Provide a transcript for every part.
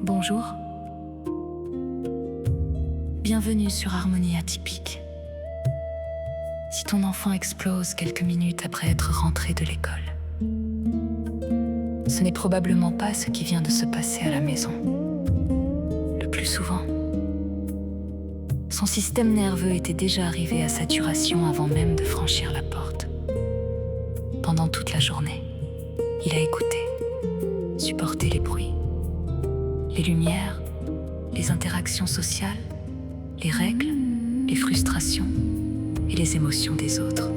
Bonjour. Bienvenue sur Harmonie Atypique. Si ton enfant explose quelques minutes après être rentré de l'école, ce n'est probablement pas ce qui vient de se passer à la maison. Le plus souvent, son système nerveux était déjà arrivé à saturation avant même de franchir la porte. Pendant toute la journée, il a écouté, supporté les bruits, les lumières, les interactions sociales, les règles, les frustrations et les émotions des autres.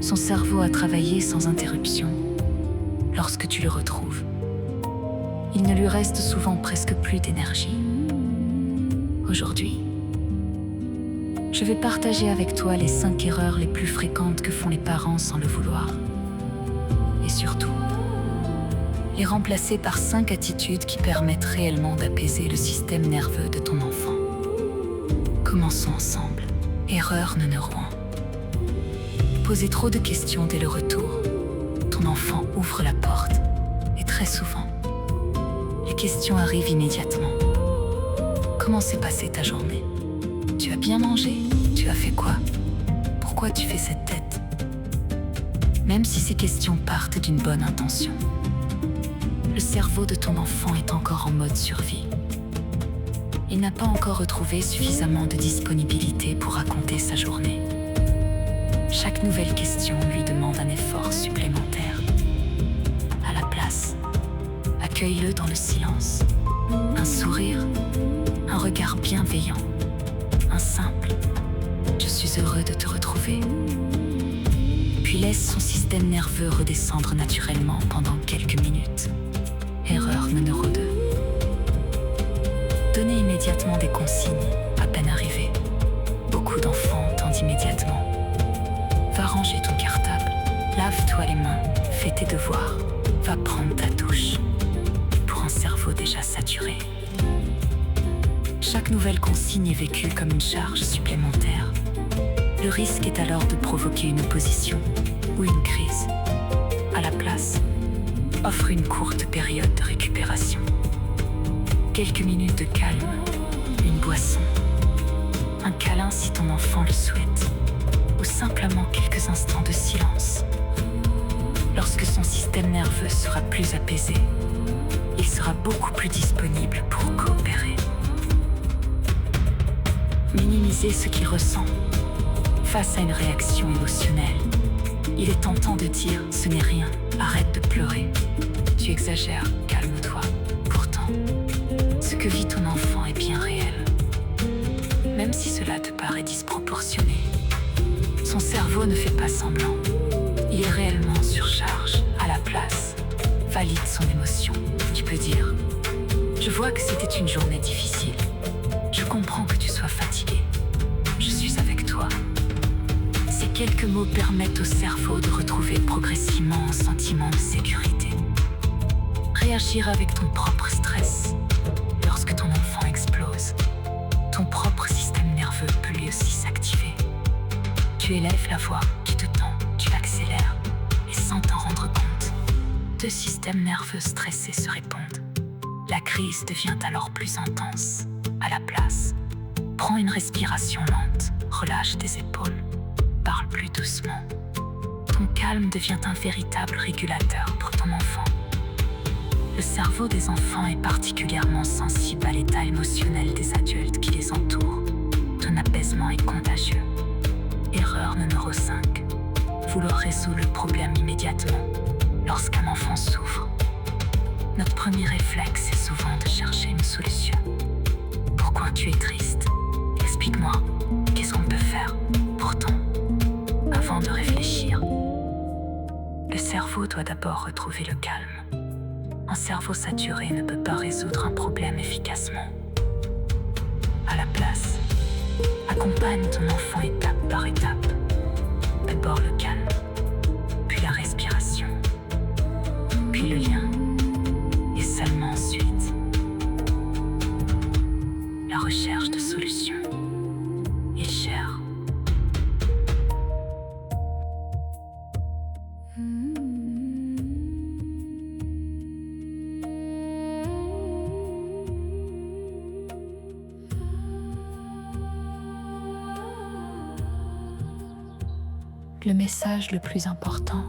Son cerveau a travaillé sans interruption. Lorsque tu le retrouves, il ne lui reste souvent presque plus d'énergie. Aujourd'hui, je vais partager avec toi les 5 erreurs les plus fréquentes que font les parents sans le vouloir. Et surtout, les remplacer par 5 attitudes qui permettent réellement d'apaiser le système nerveux de ton enfant. Commençons ensemble. Erreur numéro 1. Poser trop de questions dès le retour. Ton enfant ouvre la porte et très souvent, les questions arrivent immédiatement. Comment s'est passée ta journée? Tu as bien mangé? Tu as fait quoi? Pourquoi tu fais cette tête? Même si ces questions partent d'une bonne intention, le cerveau de ton enfant est encore en mode survie. Il n'a pas encore retrouvé suffisamment de disponibilité pour raconter sa journée. Chaque nouvelle question lui demande un effort supplémentaire. À la place, accueille-le dans le silence. Un sourire, un regard bienveillant, un simple « Je suis heureux de te retrouver ». Puis laisse son système nerveux redescendre naturellement pendant quelques minutes. Erreur numéro 2. Donner immédiatement des consignes, à peine arrivé. Beaucoup d'enfants entendent immédiatement. Va ranger ton cartable, lave-toi les mains, fais tes devoirs, va prendre ta douche. Pour un cerveau déjà saturé, chaque nouvelle consigne est vécue comme une charge supplémentaire. Le risque est alors de provoquer une opposition ou une crise. À la place, offre une courte période de récupération. Quelques minutes de calme, une boisson, un câlin si ton enfant le souhaite, ou simplement quelques instants de silence. Lorsque son système nerveux sera plus apaisé, il sera beaucoup plus disponible pour coopérer. Minimiser ce qu'il ressent. Face à une réaction émotionnelle, il est tentant de dire « ce n'est rien, arrête de pleurer, tu exagères, calme-toi ». Pourtant, ce que vit ton enfant est bien réel. Même si cela te paraît disproportionné, son cerveau ne fait pas semblant. Il est réellement en surcharge. À la place, valide son émotion. Tu peux dire « Je vois que c'était une journée difficile. Je comprends que tu sois fatigué. Je suis avec toi. » Ces quelques mots permettent au cerveau de retrouver progressivement un sentiment de sécurité. Réagir avec ton propre stress. Lorsque ton enfant explose, ton propre système nerveux peut lui aussi s'activer. Tu élèves la voix, tu te tends, tu l'accélères, et sans t'en rendre compte, 2 systèmes nerveux stressés se répondent. La crise devient alors plus intense. À la place, prends une respiration lente, relâche tes épaules, parle plus doucement. Ton calme devient un véritable régulateur pour ton enfant. Le cerveau des enfants est particulièrement sensible à l'état émotionnel des adultes qui les entourent. Ton apaisement est contagieux. Erreur numéro 5. Vouloir résoudre le problème immédiatement. Lorsqu'un enfant souffre, notre premier réflexe est souvent de chercher une solution. Pourquoi tu es triste? Explique-moi, qu'est-ce qu'on peut faire? Pourtant, avant de réfléchir, le cerveau doit d'abord retrouver le calme. Un cerveau saturé ne peut pas résoudre un problème efficacement. À la place, accompagne ton enfant étape par étape. D'abord le calme, puis la respiration, puis le lien, et seulement ensuite, la recherche de solutions. Il gère. Le message le plus important.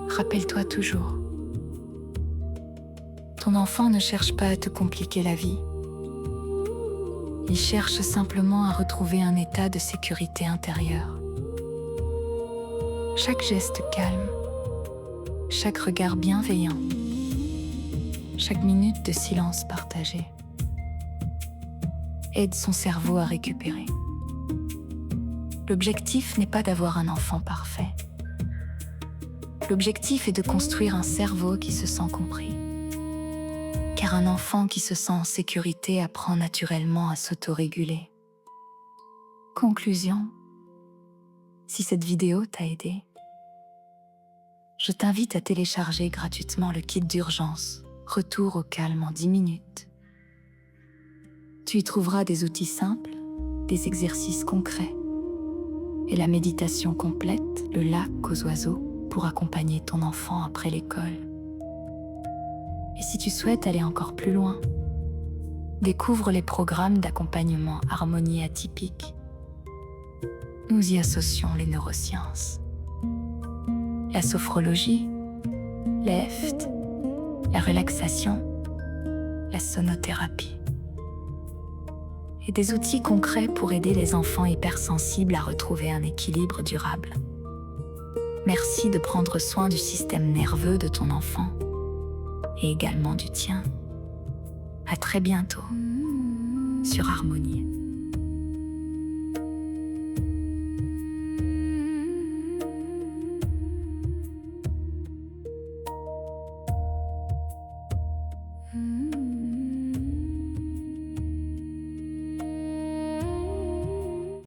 Rappelle-toi toujours. Ton enfant ne cherche pas à te compliquer la vie. Il cherche simplement à retrouver un état de sécurité intérieure. Chaque geste calme, chaque regard bienveillant, chaque minute de silence partagé aide son cerveau à récupérer. L'objectif n'est pas d'avoir un enfant parfait. L'objectif est de construire un cerveau qui se sent compris. Car un enfant qui se sent en sécurité apprend naturellement à s'autoréguler. Conclusion. Si cette vidéo t'a aidé, je t'invite à télécharger gratuitement le kit d'urgence Retour au calme en 10 minutes. Tu y trouveras des outils simples, des exercices concrets et la méditation complète, le lac aux oiseaux, pour accompagner ton enfant après l'école. Et si tu souhaites aller encore plus loin, découvre les programmes d'accompagnement harmonie atypique. Nous y associons les neurosciences, la sophrologie, l'EFT, la relaxation, la sonothérapie et des outils concrets pour aider les enfants hypersensibles à retrouver un équilibre durable. Merci de prendre soin du système nerveux de ton enfant et également du tien. À très bientôt sur Harmonie.